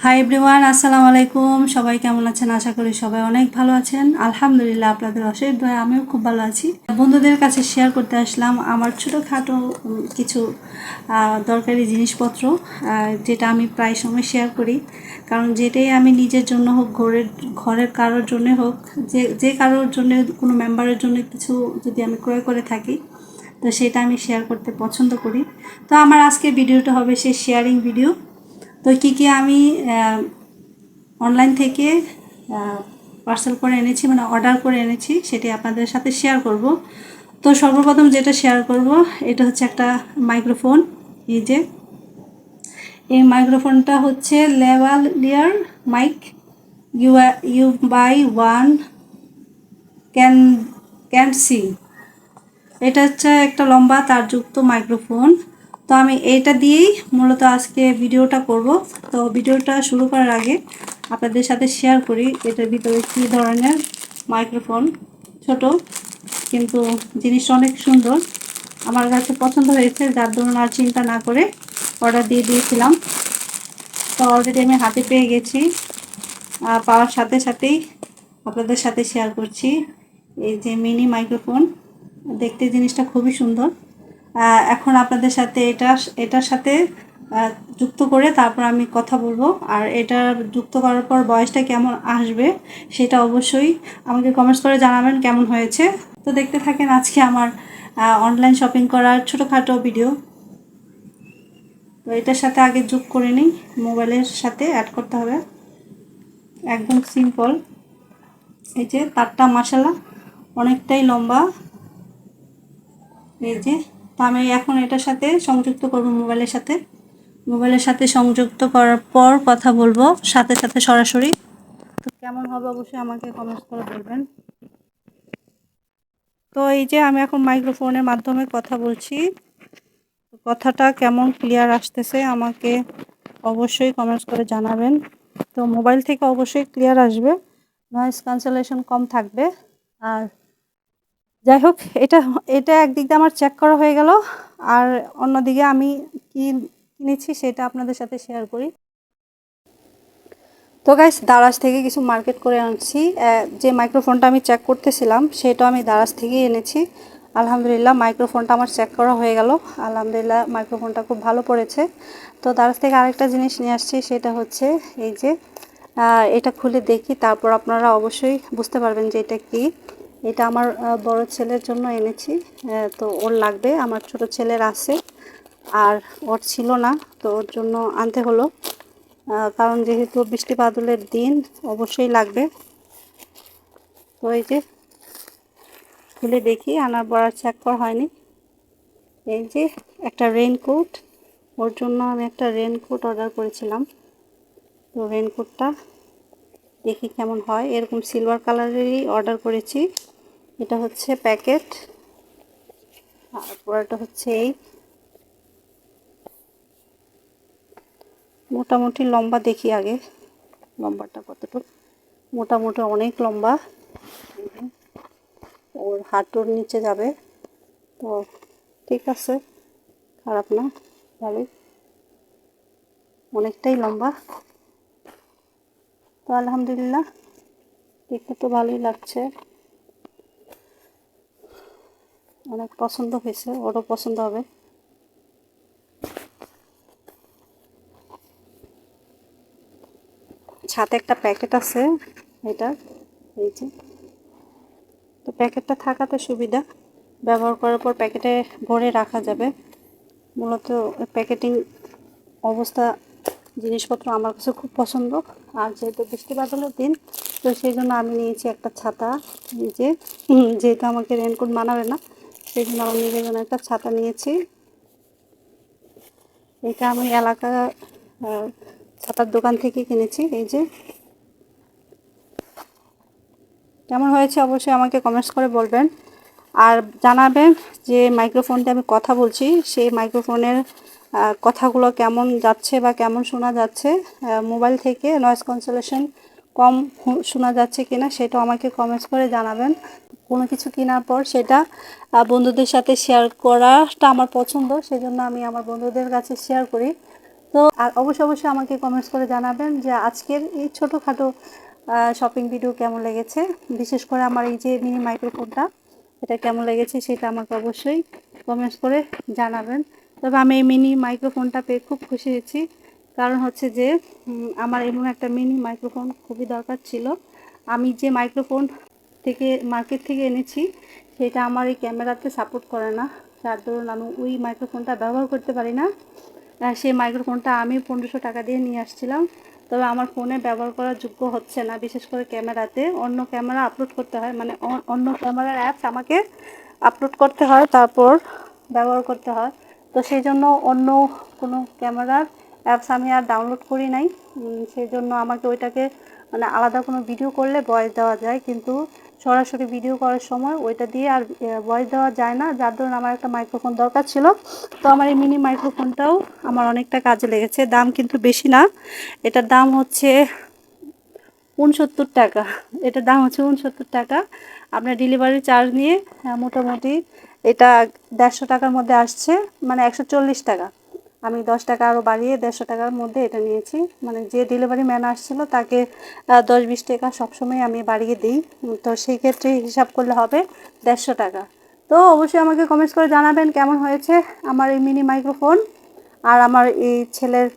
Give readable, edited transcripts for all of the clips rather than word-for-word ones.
Hi everyone, আসসালামু আলাইকুম। সবাই কেমন আছেন? আশা করি সবাই অনেক ভালো আছেন। আলহামদুলিল্লাহ, আপনাদের অশেষ দয়া আমিও খুব ভালো আছি। বন্ধুদের কাছে শেয়ার করতে আসলাম আমার ছোটোখাটো কিছু দরকারি জিনিসপত্র, যেটা আমি প্রায় সময় শেয়ার করি। কারণ যেটাই আমি নিজের জন্য হোক, ঘরের কারোর জন্য হোক, যে কারোর জন্য, কোনো মেম্বারের জন্য কিছু যদি আমি ক্রয় করে থাকি, তো সেটা আমি শেয়ার করতে পছন্দ করি। তো আমার আজকের ভিডিওটা হবে সেই শেয়ারিং ভিডিও। তো কী আমি অনলাইন থেকে পার্সেল করে এনেছি, মানে অর্ডার করে এনেছি, সেটি আপনাদের সাথে শেয়ার করব। তো সর্বপ্রথম যেটা শেয়ার করব, এটা হচ্ছে একটা মাইক্রোফোন। এই মাইক্রোফোনটা হচ্ছে লেভালিয়ার মাইক ইউ বাই ওয়ান ক্যান সি। এটা হচ্ছে একটা লম্বা তারযুক্ত মাইক্রোফোন। তো আমি এইটা দিয়েই মূলত আজকে ভিডিওটা করব। তো ভিডিওটা শুরু করার আগে আপনাদের সাথে শেয়ার করি এটার ভিতরে কী ধরনের মাইক্রোফোন। ছোট, কিন্তু জিনিসটা অনেক সুন্দর, আমার কাছে পছন্দ হয়েছে, যার দরুন আর চিন্তা না করে অর্ডার দিয়ে দিয়েছিলাম। তো অলরেডি আমি হাতে পেয়ে গেছি, পাওয়ার সাথে সাথেই আপনাদের সাথে শেয়ার করছি। এই যে মিনি মাইক্রোফোন, দেখতে জিনিসটা খুবই সুন্দর। এখন আপনাদের সাথে এটার সাথে যুক্ত করে তারপর আমি কথা বলবো। আর এটা যুক্ত করার পর ভয়েসটা কেমন আসবে সেটা অবশ্যই আমাকে কমেন্টস করে জানাবেন কেমন হয়েছে। তো দেখতে থাকেন আজকে আমার অনলাইন শপিং করার ছোটোখাটো ভিডিও। তো এটার সাথে আগে যোগ করে নিই, মোবাইলের সাথে অ্যাড করতে হবে, একদম সিম্পল। এই যে তারটা মাশাআল্লাহ অনেকটাই লম্বা। এই যে, তো আমি এখন এটার সাথে সংযুক্ত করব মোবাইলের সাথে সংযুক্ত করার পর কথা বলবো সাথে সাথে সরাসরি। তো কেমন হবে অবশ্যই আমাকে কমেন্টস করে বলবেন। তো এই যে আমি এখন মাইক্রোফোনের মাধ্যমে কথা বলছি, কথাটা কেমন ক্লিয়ার আসতেছে আমাকে অবশ্যই কমেন্টস করে জানাবেন। তো মোবাইল থেকে অবশ্যই ক্লিয়ার আসবে, নয়েজ ক্যান্সেলেশন কম থাকবে। আর যাই হোক, এটা এটা একদিক দিয়ে আমার চেক করা হয়ে গেল। আর অন্যদিকে আমি কি কিনেছি সেটা আপনাদের সাথে শেয়ার করি। তো গাইস, দারাজ থেকে কিছু মার্কেট করে আনছি। যে মাইক্রোফোনটা আমি চেক করতেছিলাম সেটা আমি দারাজ থেকেই এনেছি। আলহামদুলিল্লাহ, মাইক্রোফোনটা আমার চেক করা হয়ে গেল। আলহামদুলিল্লাহ, মাইক্রোফোনটা খুব ভালো পড়েছে। তো দারাজ থেকে আরেকটা জিনিস নিয়ে আসছি, সেটা হচ্ছে এই যে, এটা খুলে দেখি, তারপর আপনারা অবশ্যই বুঝতে পারবেন যে এটা কি। এটা আমার বড় ছেলের জন্য এনেছি। তো ওর লাগবে, আমার ছোট ছেলের আছে আর ওর ছিল না, তো ওর জন্য আনতে হলো। কারণ যেহেতু বৃষ্টি বাদলের দিন অবশ্যই লাগবে। তো এই যে খুলে দেখি, আনার পর চেক করা হয়নি। এই যে একটা রেইনকোট, ওর জন্য আমি একটা রেইনকোট অর্ডার করেছিলাম। তো রেইনকোটটা দেখি কেমন হয়, এরকম সিলভার কালারেরই অর্ডার করেছি। এটা হচ্ছে প্যাকেট, তারপর এটা হচ্ছে এই মোটামুটি লম্বা। দেখি আগে লম্বাটা কতটুকু, মোটামুটি অনেক লম্বা, ওর হাঁটুর নিচে যাবে। তো ঠিক আছে, খারাপ না, ভালোই, অনেকটাই লম্বা। তো আলহামদুলিল্লাহ, দেখতে তো ভালোই লাগছে, অনেক পছন্দ হয়েছে, ওরও পছন্দ হবে। সাথে একটা প্যাকেট আছে এটা, এই যে। তো প্যাকেটটা থাকাতে সুবিধা, ব্যবহার করার পর প্যাকেটে ভরে রাখা যাবে। মূলত প্যাকেটিং অবস্থা জিনিসপত্র আমার কাছে খুব পছন্দ। আর যেহেতু বৃষ্টি বাদলের দিন, তো সেই জন্য আমি নিয়েছি একটা ছাতা। যে যেহেতু আমাকে রেনকোট মানাবে না, সেই জন্য আমি নিজের জন্য একটা ছাতা নিয়েছি। এটা আমি এলাকা ছাতার দোকান থেকে কিনেছি। এই যে কেমন হয়েছে অবশ্যই আমাকে কমেন্টস করে বলবেন। আর জানাবেন যে মাইক্রোফোনতে আমি কথা বলছি, সেই মাইক্রোফোনের কথাগুলো কেমন যাচ্ছে বা কেমন শোনা যাচ্ছে, মোবাইল থেকে নয়েজ ক্যান্সেলেশন কম শোনা যাচ্ছে কিনা সেটাও আমাকে কমেন্টস করে জানাবেন। কোনো কিছু কেনার পর সেটা বন্ধুদের সাথে শেয়ার করাটা আমার পছন্দ, সেজন্য আমি আমার বন্ধুদের কাছে শেয়ার করি। তো তো অবশ্যই আমাকে কমেন্টস করে জানাবেন যে আজকের এই ছোটোখাটো শপিং ভিডিও কেমন লেগেছে, বিশেষ করে আমার এই যে মিনি মাইক্রোফোনটা এটা কেমন লেগেছে সেটা আমাকে অবশ্যই কমেন্টস করে জানাবেন। তবে আমি এই মিনি মাইক্রোফোনটা পেয়ে খুব খুশি হয়েছি, কারণ হচ্ছে যে আমার এমন একটা মিনি মাইক্রোফোন খুবই দরকার ছিল। আমি যে মাইক্রোফোন থেকে মার্কেট থেকে এনেছি সেটা আমার এই ক্যামেরাতে সাপোর্ট করে না, যার দরুন আমি ওই মাইক্রোফোনটা ব্যবহার করতে পারি না। সেই মাইক্রোফোনটা আমি 1500 টাকা দিয়ে নিয়ে আসছিলাম, তবে আমার ফোনে ব্যবহার করার যোগ্য হচ্ছে না, বিশেষ করে ক্যামেরাতে অন্য ক্যামেরা আপলোড করতে হয়, মানে অন্য ক্যামেরার অ্যাপস আমাকে আপলোড করতে হয় তারপর ব্যবহার করতে হয়। তো সেই জন্য অন্য কোনো ক্যামেরার অ্যাপস আমি আর ডাউনলোড করি নাই। সেই জন্য আমাকে ওইটাকে মানে আলাদা কোনো ভিডিও করলে ভয়েস দেওয়া যায়, কিন্তু সরাসরি ভিডিও করার সময় ওইটা দিয়ে আর ভয়েস দেওয়া যায় না, যার জন্য আমার একটা মাইক্রোফোন দরকার ছিল। তো আমার এই মিনি মাইক্রোফোনটাও আমার অনেকটা কাজে লেগেছে। দাম কিন্তু বেশি না, এটার দাম হচ্ছে 69 টাকা। এটার দাম হচ্ছে 69 টাকা। আপনার ডেলিভারি চার্জ নিয়ে মোটামুটি এটা 150 টাকার মধ্যে আসছে, মানে 140 টাকা। আমি 10 টাকা আরও বাড়িয়ে 150 টাকার মধ্যে এটা নিয়েছি। মানে যে ডেলিভারি ম্যান আসছিলো তাকে 10-20 টাকা সবসময় আমি বাড়িয়ে দিই। তো সেই ক্ষেত্রে হিসাব করলে হবে 150 টাকা। তো অবশ্যই আমাকে কমেন্টস করে জানাবেন কেমন হয়েছে আমার এই মিনি মাইক্রোফোন আর আমার এই ছেলের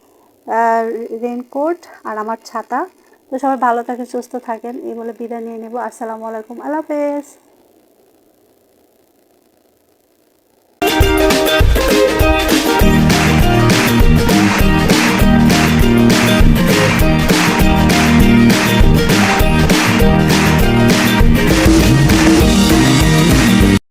রেইনকোট আর আমার ছাতা। তো সবাই ভালো থাকেন, সুস্থ থাকেন, এই বলে বিদায় নিয়ে নেব। আসসালামু আলাইকুম, আল্লাহ হাফেজ।